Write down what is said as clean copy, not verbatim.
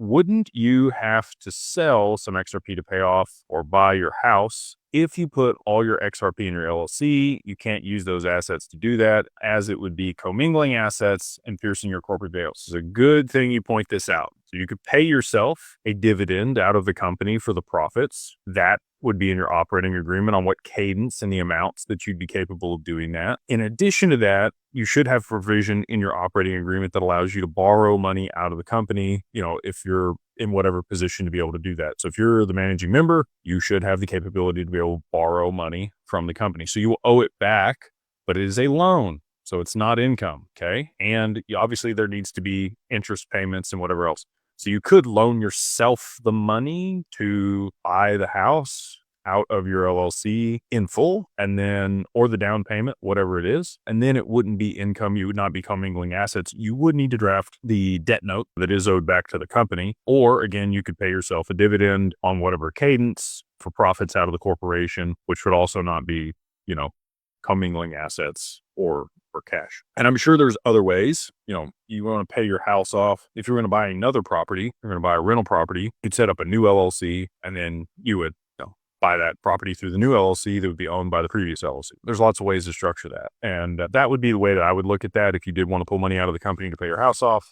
wouldn't you have to sell some XRP to pay off or buy your house? If you put all your XRP in your LLC, you can't use those assets to do that, as it would be commingling assets and piercing your corporate veil. So it's a good thing you point this out. So you could pay yourself a dividend out of the company for the profits. That would be in your operating agreement on what cadence and the amounts that you'd be capable of doing that. In addition to that, you should have provision in your operating agreement that allows you to borrow money out of the company, if you're in whatever position to be able to do that. So if you're the managing member, you should have the capability to be able to borrow money from the company. So you will owe it back, but it is a loan. So it's not income. Okay. And obviously there needs to be interest payments and whatever else. So you could loan yourself the money to buy the house out of your LLC in full, and then, or the down payment, whatever it is. And then it wouldn't be income. You would not be commingling assets. You would need to draft the debt note that is owed back to the company. Or again, you could pay yourself a dividend on whatever cadence for profits out of the corporation, which would also not be, commingling assets or cash. And I'm sure there's other ways. You want to pay your house off. If you're going to buy another property, you're going to buy a rental property, you'd set up a new LLC, and then you would buy that property through the new LLC that would be owned by the previous LLC. There's lots of ways to structure that. And that would be the way that I would look at that if you did want to pull money out of the company to pay your house off.